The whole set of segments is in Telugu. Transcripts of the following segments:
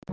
సో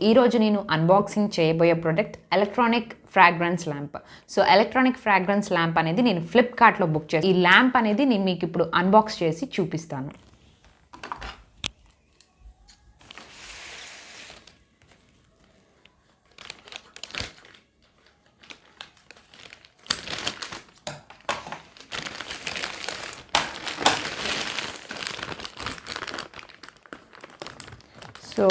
ఈరోజు నేను అన్బాక్సింగ్ చేయబోయే product electronic fragrance lamp. So electronic fragrance lamp అనేది నేను ఫ్లిప్కార్ట్లో బుక్ చేసి ఈ ల్యాంప్ అనేది నేను మీకు ఇప్పుడు అన్బాక్స్ చేసి చూపిస్తాను. సో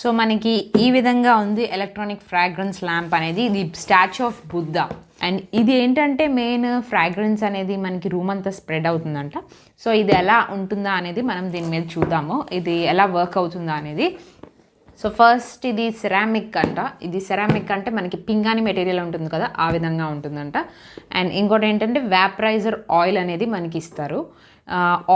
సో మనకి ఈ విధంగా ఉంది ఎలక్ట్రానిక్ ఫ్రాగ్రెన్స్ ల్యాంప్ అనేది. ఇది స్టాచ్యూ ఆఫ్ బుద్ధ. అండ్ ఇది ఏంటంటే మెయిన్ ఫ్రాగ్రెన్స్ అనేది మనకి రూమ్ అంతా స్ప్రెడ్ అవుతుందంట. సో ఇది ఎలా ఉంటుందా అనేది మనం దీని మీద చూద్దాము, ఇది ఎలా వర్క్ అవుతుందా అనేది. సో ఫస్ట్ ఇది సెరామిక్ అంట. ఇది సెరామిక్ అంటే మనకి పింగాణి మెటీరియల్ ఉంటుంది కదా, ఆ విధంగా ఉంటుందంట. అండ్ ఇంకోటి ఏంటంటే వ్యాపరైజర్ ఆయిల్ అనేది మనకి ఇస్తారు.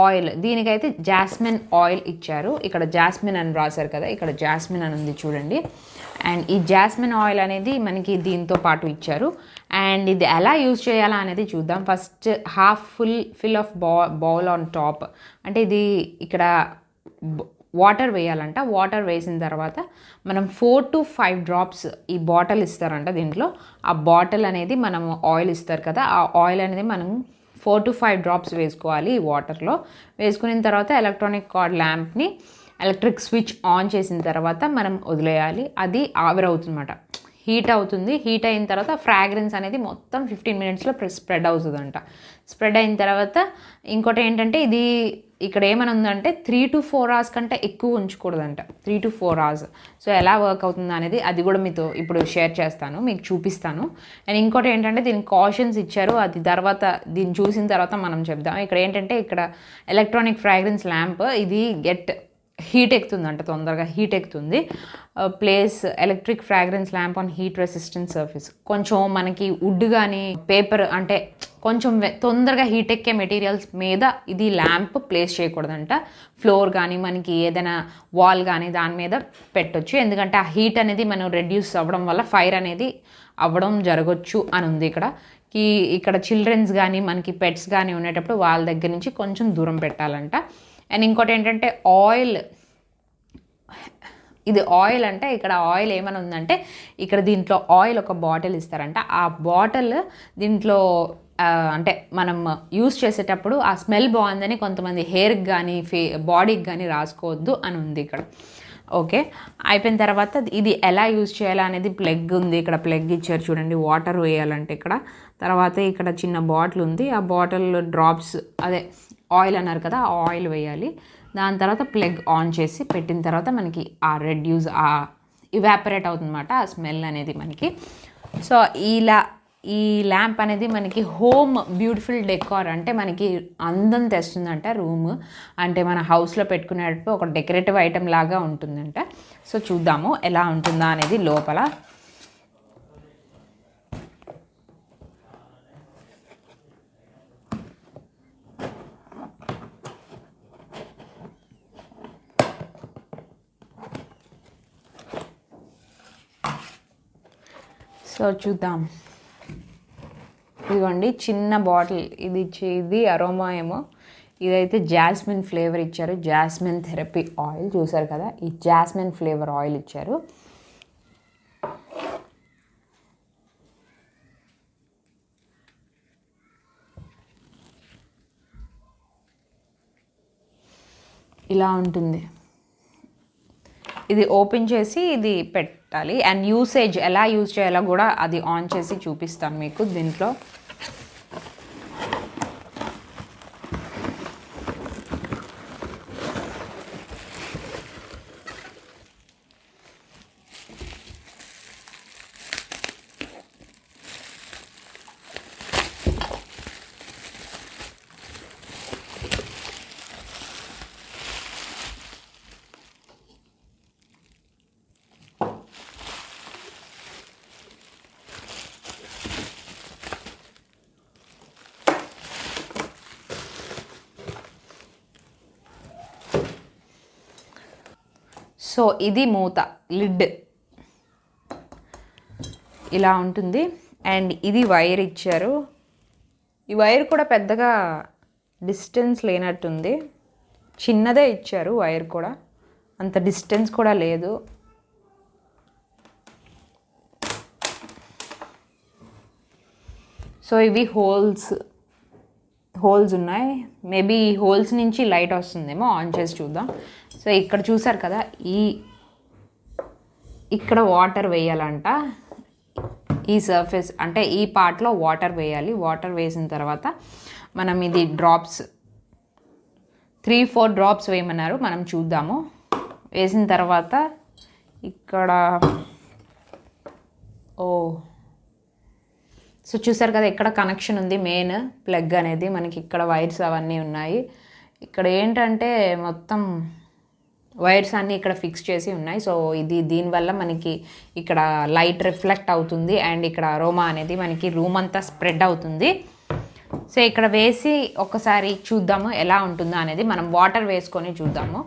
ఆయిల్ దీనికైతే జాస్మిన్ ఆయిల్ ఇచ్చారు. ఇక్కడ జాస్మిన్ అని రాశారు కదా, ఇక్కడ జాస్మిన్ అని ఉంది చూడండి. అండ్ ఈ జాస్మిన్ ఆయిల్ అనేది మనకి దీంతో పాటు ఇచ్చారు. అండ్ ఇది ఎలా యూజ్ చేయాలా అనేది చూద్దాం. First half fill of bowl on top. అంటే ఇది ఇక్కడ వాటర్ వేయాలంట. వాటర్ వేసిన తర్వాత మనం 4 to 5 drops ఈ బాటిల్ ఇస్తారంట. దీంట్లో ఆ బాటిల్ అనేది మనం ఆయిల్ ఇస్తారు కదా, ఆ ఆయిల్ అనేది మనం 4 to 5 drops వేసుకోవాలి ఈ వాటర్లో. వేసుకున్న తర్వాత ఎలక్ట్రానిక్ కార్డ్ ల్యాంప్ని ఎలక్ట్రిక్ స్విచ్ ఆన్ చేసిన తర్వాత మనం వదిలేయాలి. అది ఆవిరవుతుందన్నమాట, హీట్ అవుతుంది. హీట్ అయిన తర్వాత ఫ్రాగ్రెన్స్ అనేది మొత్తం 15 minutesలో స్ప్రెడ్ అవుతుందంట. స్ప్రెడ్ అయిన తర్వాత ఇంకోటి ఏంటంటే ఇది ఇక్కడ ఏమని ఉందంటే 3 to 4 hours కంటే ఎక్కువ ఉంచకూడదంట. 3 to 4 hours. సో ఎలా వర్క్ అవుతుంది అనేది అది కూడా మీతో ఇప్పుడు షేర్ చేస్తాను, మీకు చూపిస్తాను. అండ్ ఇంకోటి ఏంటంటే దీనికి కాషన్స్ ఇచ్చారు, అది తర్వాత దీన్ని చూసిన తర్వాత మనం చెప్దాం. ఇక్కడ ఏంటంటే ఇక్కడ ఎలక్ట్రానిక్ ఫ్రాగ్రెన్స్ ల్యాంప్ ఇది హీట్ ఎక్కుతుందంట, తొందరగా హీట్ ఎక్కుతుంది. Place electric fragrance lamp on heat resistant surface. కొంచెం మనకి వుడ్ కానీ పేపర్ అంటే కొంచెం తొందరగా హీట్ ఎక్కే మెటీరియల్స్ మీద ఇది ల్యాంప్ ప్లేస్ చేయకూడదంట. ఫ్లోర్ కానీ మనకి ఏదైనా వాల్ కానీ దాని మీద పెట్టొచ్చు, ఎందుకంటే ఆ హీట్ అనేది మనం రెడ్యూస్ అవ్వడం వల్ల ఫైర్ అనేది అవ్వడం జరగచ్చు అని ఉంది ఇక్కడ చిల్డ్రన్స్ కానీ మనకి పెట్స్ కానీ ఉండేటప్పుడు వాళ్ళ దగ్గర నుంచి కొంచెం దూరం పెట్టాలంట. అండ్ ఇంకోటి ఏంటంటే ఆయిల్, ఇది ఆయిల్ అంటే ఇక్కడ ఆయిల్ ఏమైనా ఉందంటే ఇక్కడ దీంట్లో ఆయిల్ ఒక బాటిల్ ఇస్తారంట. ఆ బాటిల్ దీంట్లో అంటే మనం యూస్ చేసేటప్పుడు ఆ స్మెల్ బాగుందని కొంతమంది హెయిర్కి కానీ బాడీకి కానీ రాసుకోవద్దు అని ఉంది ఇక్కడ. ఓకే, అయిపోయిన తర్వాత ఇది ఎలా యూజ్ చేయాలా అనేది ప్లగ్ ఉంది, ఇక్కడ ప్లగ్ ఇచ్చారు చూడండి. వాటర్ వేయాలంటే ఇక్కడ తర్వాత ఇక్కడ చిన్న బాటిల్ ఉంది, ఆ బాటిల్ డ్రాప్స్ అదే ఆయిల్ అన్నారు కదా, ఆ ఆయిల్ వేయాలి. దాని తర్వాత ప్లగ్ ఆన్ చేసి పెట్టిన తర్వాత మనకి ఆ రెడ్యూస్ ఇవాపరేట్ అవుతుందన్నమాట ఆ స్మెల్ అనేది మనకి. సో ఈ ల్యాంప్ అనేది మనకి హోమ్ బ్యూటిఫుల్ డెకార్ అంటే మనకి అందం తెస్తుందంట. రూమ్ అంటే మన హౌస్లో పెట్టుకునేటప్పుడు ఒక డెకరేటివ్ ఐటెం లాగా ఉంటుందంట. సో చూద్దాము ఎలా ఉంటుందా అనేది లోపల. సో చూద్దాం. ఇదిగోండి చిన్న బాటిల్, ఇది అరోమా ఏమో ఇదైతే జాస్మిన్ ఫ్లేవర్ ఇచ్చారు, జాస్మిన్ థెరపీ ఆయిల్ చూసారు కదా, ఈ జాస్మిన్ ఫ్లేవర్ ఆయిల్ ఇచ్చారు. ఇలా ఉంటుంది. ఇది ఓపెన్ చేసి ఇది పెట్టాలి. అండ్ యూసేజ్ ఎలా యూజ్ చేయాలో కూడా అది ఆన్ చేసి చూపిస్తాను మీకు దీంట్లో. సో ఇది మూత, లిడ్ ఇలా ఉంటుంది. అండ్ ఇది వైర్ ఇచ్చారు. ఈ వైర్ కూడా పెద్దగా డిస్టెన్స్ లేనట్టుంది, చిన్నదే ఇచ్చారు వైర్ కూడా, అంత డిస్టెన్స్ కూడా లేదు. సో ఇవి హోల్స్ ఉన్నాయి. మేబీ ఈ హోల్స్ నుంచి లైట్ వస్తుందేమో, ఆన్ చేసి చూద్దాం. సో ఇక్కడ చూసారు కదా, ఇక్కడ వాటర్ వేయాలంట. ఈ సర్ఫేస్ అంటే ఈ పార్ట్లో వాటర్ వేయాలి. వాటర్ వేసిన తర్వాత మనం ఇది డ్రాప్స్ 3-4 డ్రాప్స్ వేయమన్నారు, మనం చూద్దాము. వేసిన తర్వాత ఇక్కడ సో చూసారు కదా, ఇక్కడ కనెక్షన్ ఉంది, మెయిన్ ప్లగ్ అనేది మనకి ఇక్కడ వైర్స్ అవన్నీ ఉన్నాయి. ఇక్కడ ఏంటంటే మొత్తం వైర్స్ అన్నీ ఇక్కడ ఫిక్స్ చేసి ఉన్నాయి. సో దీనివల్ల మనకి ఇక్కడ లైట్ రిఫ్లెక్ట్ అవుతుంది అండ్ ఇక్కడ అరోమా అనేది మనకి రూమ్ అంతా స్ప్రెడ్ అవుతుంది. సో ఇక్కడ వేసి ఒకసారి చూద్దాము ఎలా ఉంటుందో అనేది. మనం వాటర్ వేసుకొని చూద్దాము.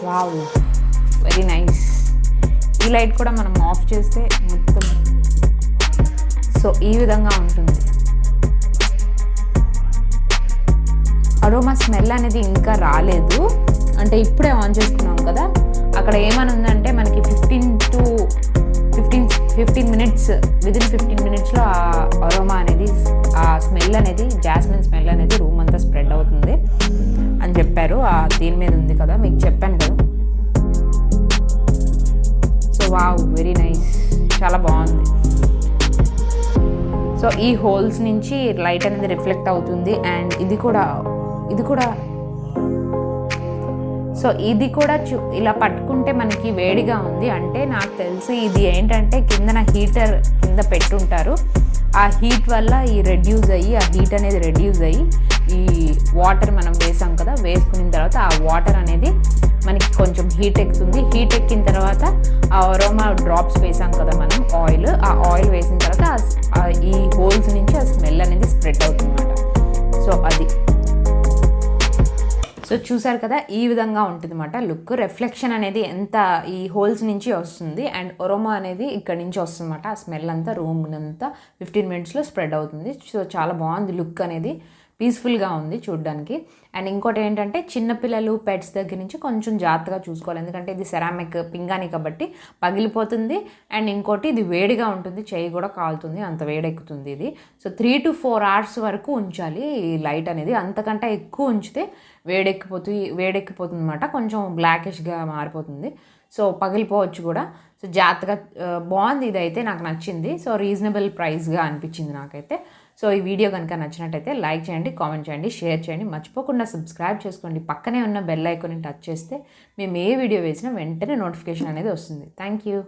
Wow, very nice. ఈ లైట్ కూడా మనం ఆఫ్ చేస్తే మొత్తం సో ఈ విధంగా ఉంటుంది. అరోమా స్మెల్ అనేది ఇంకా రాలేదు, అంటే ఇప్పుడే ఆన్ చేసుకున్నాం కదా. అక్కడ ఏమని ఉందంటే మనకి 15 మినిట్స్, విదిన్ 15 మినిట్స్లో ఆ అరోమా అనేది, ఆ స్మెల్ అనేది, జాస్మిన్ స్మెల్ అనేది రూమ్ అంతా స్ప్రెడ్ అవుతుంది అని చెప్పారు. దీని మీద ఉంది కదా, మీకు చెప్పాను కదా. సో వావ్, వెరీ నైస్, చాలా బాగుంది. సో ఈ హోల్స్ నుంచి లైట్ అనేది రిఫ్లెక్ట్ అవుతుంది. అండ్ ఇది కూడా సో ఇది కూడా ఇలా పట్టుకుంటే మనకి వేడిగా ఉంది అంటే నాకు తెలిసి ఇది ఏంటంటే కిందన హీటర్ కింద పెట్టుంటారు. ఆ హీట్ వల్ల ఈ రెడ్యూస్ అయ్యి, ఆ హీట్ అనేది రెడ్యూస్ అయ్యి ఈ వాటర్ మనం వేసాం కదా, వేసుకున్న తర్వాత ఆ వాటర్ అనేది మనకి కొంచెం హీట్ ఎక్కుతుంది. హీట్ ఎక్కిన తర్వాత ఆ అరోమా డ్రాప్స్ వేసాం కదా మనం, ఆయిల్, ఆ ఆయిల్ వేసిన తర్వాత ఈ హోల్స్ నుంచి ఆ స్మెల్ అనేది స్ప్రెడ్ అవుతుంది అన్నమాట. సో అది సో చూసారు కదా, ఈ విధంగా ఉంటుంది అన్నమాట లుక్. రిఫ్లెక్షన్ అనేది ఎంత ఈ హోల్స్ నుంచి వస్తుంది అండ్ అరోమా అనేది ఇక్కడ నుంచి వస్తుంది అన్నమాట. ఆ స్మెల్ అంతా రూమ్ అంతా 15 మినిట్స్లో స్ప్రెడ్ అవుతుంది. సో చాలా బాగుంది లుక్ అనేది, పీస్ఫుల్గా ఉంది చూడడానికి. అండ్ ఇంకోటి ఏంటంటే చిన్నపిల్లలు పెట్స్ దగ్గర నుంచి కొంచెం జాగ్రత్తగా చూసుకోవాలి, ఎందుకంటే ఇది సెరామిక్ పింగాని కాబట్టి పగిలిపోతుంది. అండ్ ఇంకోటి ఇది వేడిగా ఉంటుంది, చేయి కూడా కాలుతుంది, అంత వేడెక్కుతుంది ఇది. సో 3 to 4 hours వరకు ఉంచాలి ఈ లైట్ అనేది. అంతకంటే ఎక్కువ ఉంచితే వేడెక్కిపోతుంది అన్నమాట, కొంచెం బ్లాకిష్గా మారిపోతుంది. సో పగిలిపోవచ్చు కూడా. సో జాగ్రత్తగా బాగుంది, ఇదైతే నాకు నచ్చింది. సో రీజనబుల్ ప్రైస్గా అనిపించింది నాకైతే. సో ఈ వీడియో కనుక నచ్చినట్టయితే లైక్ చేయండి, కామెంట్ చేయండి, షేర్ చేయండి, మర్చిపోకుండా సబ్స్క్రైబ్ చేసుకోండి. పక్కనే ఉన్న బెల్ ఐకాన్ని టచ్ చేస్తే మేము ఏ వీడియో వేసినా వెంటనే నోటిఫికేషన్ అనేది వస్తుంది. Thank you.